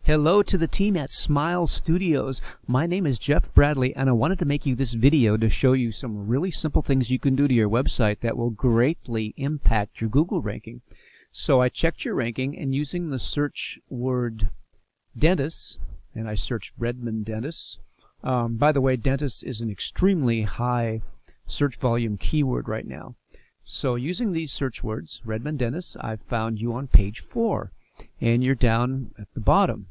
Hello to the team at Smile Studios. My name is Jeff Bradley, and I wanted to make you this video to show you some really simple things you can do to your website that will greatly impact your Google ranking. So I checked your ranking, and using the search word dentist, and I searched Redmond dentist. By the way, dentist is an extremely high search volume keyword right now. So using these search words, Redmond dentist, I've found you on page 4, and you're down at the bottom.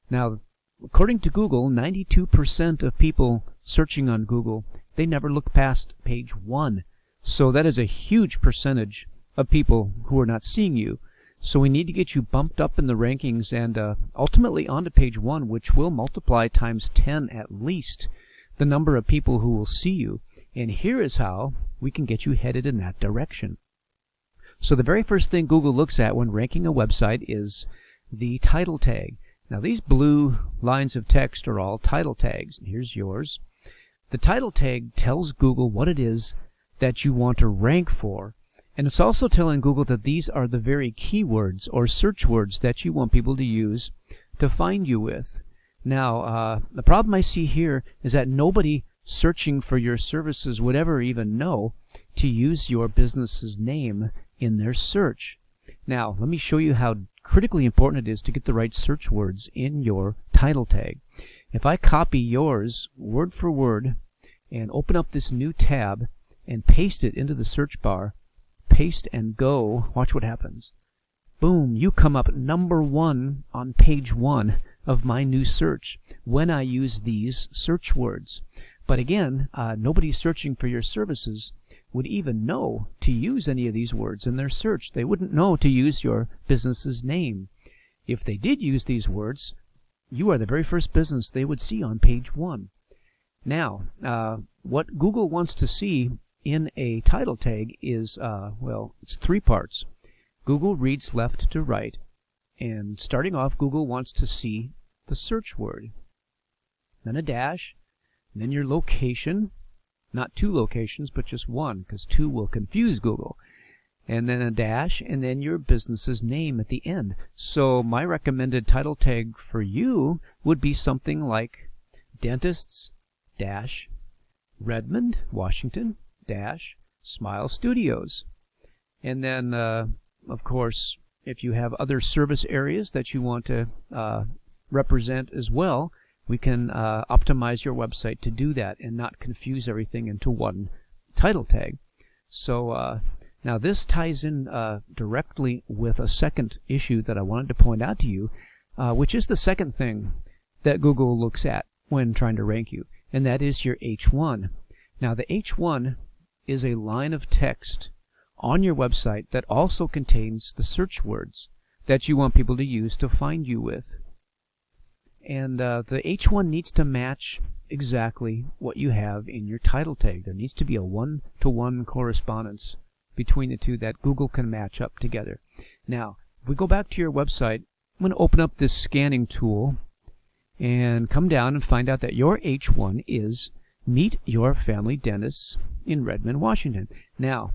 Now, according to Google, 92% of people searching on Google, they never look past page 1. So that is a huge percentage of people who are not seeing you. So we need to get you bumped up in the rankings and ultimately onto page 1, which will multiply times 10 at least the number of people who will see you. And here is how we can get you headed in that direction. So the very first thing Google looks at when ranking a website is the title tag. Now these blue lines of text are all title tags. Here's yours. The title tag tells Google what it is that you want to rank for. And it's also telling Google that these are the very keywords or search words that you want people to use to find you with. Now, the problem I see here is that nobody searching for your services would ever even know to use your business's name in their search. Now, let me show you how critically important it is to get the right search words in your title tag. If I copy yours word for word and open up this new tab and paste it into the search bar, paste and go, watch what happens. Boom, you come up number 1 on page 1 of my new search when I use these search words. But again, nobody searching for your services would even know to use any of these words in their search. They wouldn't know to use your business's name. If they did use these words, you are the very first business they would see on page 1. Now, what Google wants to see in a title tag is, well, it's 3 parts. Google reads left to right. And starting off, Google wants to see the search word. Then a dash, and then your location. Not 2 locations, but just 1, because 2 will confuse Google. And then a dash, and then your business's name at the end. So my recommended title tag for you would be something like dentists dash Redmond, Washington dash Smile Studios. And then, of course, if you have other service areas that you want to represent as well, we can optimize your website to do that and not confuse everything into one title tag. So now this ties in directly with a second issue that I wanted to point out to you, which is the second thing that Google looks at when trying to rank you, and that is your H1. Now the H1 is a line of text on your website that also contains the search words that you want people to use to find you with. And the H1 needs to match exactly what you have in your title tag. There needs to be a 1-to-1 correspondence between the two that Google can match up together. Now, if we go back to your website, I'm going to open up this scanning tool and come down and find out that your H1 is Meet Your Family Dentists in Redmond, Washington. Now,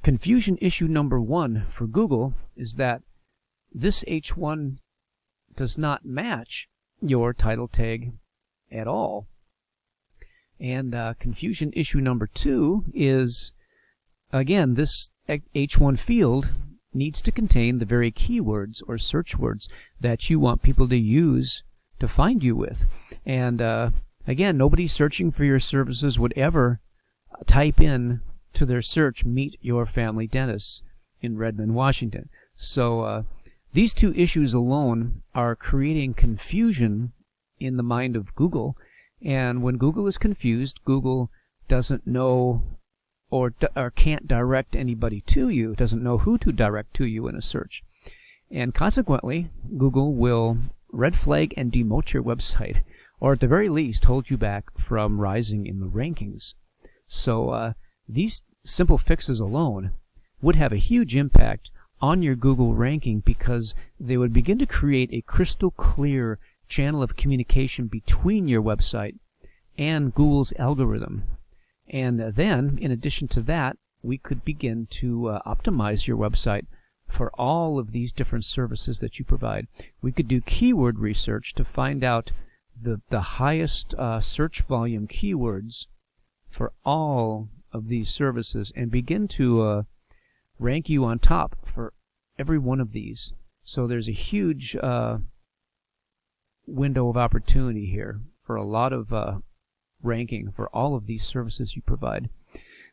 confusion issue number 1 for Google is that this H1 does not match your title tag at all. And confusion issue number 2 is, again, this H1 field needs to contain the very keywords or search words that you want people to use to find you with. And again, nobody searching for your services would ever type in to their search, Meet Your Family Dentists in Redmond, Washington. So these 2 issues alone are creating confusion in the mind of Google, and when Google is confused, Google doesn't know or can't direct anybody to you, doesn't know who to direct to you in a search. And consequently, Google will red flag and demote your website, or at the very least hold you back from rising in the rankings. So these simple fixes alone would have a huge impact on your Google ranking, because they would begin to create a crystal clear channel of communication between your website and Google's algorithm. And then, in addition to that, we could begin to optimize your website for all of these different services that you provide. We could do keyword research to find out the highest search volume keywords for all of these services and begin to rank you on top for every one of these. So there's a huge window of opportunity here for a lot of ranking for all of these services you provide.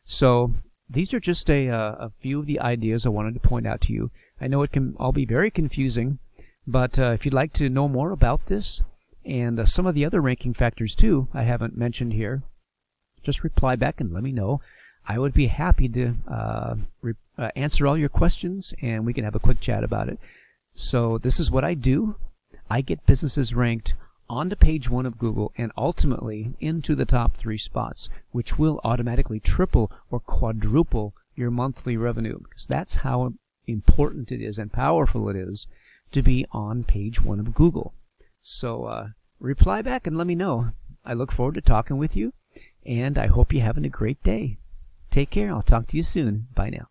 So these are just a few of the ideas I wanted to point out to you. I know it can all be very confusing, but if you'd like to know more about this and some of the other ranking factors too I haven't mentioned here, just reply back and let me know. I would be happy to answer all your questions, and we can have a quick chat about it. So this is what I do. I get businesses ranked onto page 1 of Google and ultimately into the top 3 spots, which will automatically triple or quadruple your monthly revenue, because that's how important it is and powerful it is to be on page 1 of Google. So reply back and let me know. I look forward to talking with you, and I hope you're having a great day. Take care. I'll talk to you soon. Bye now.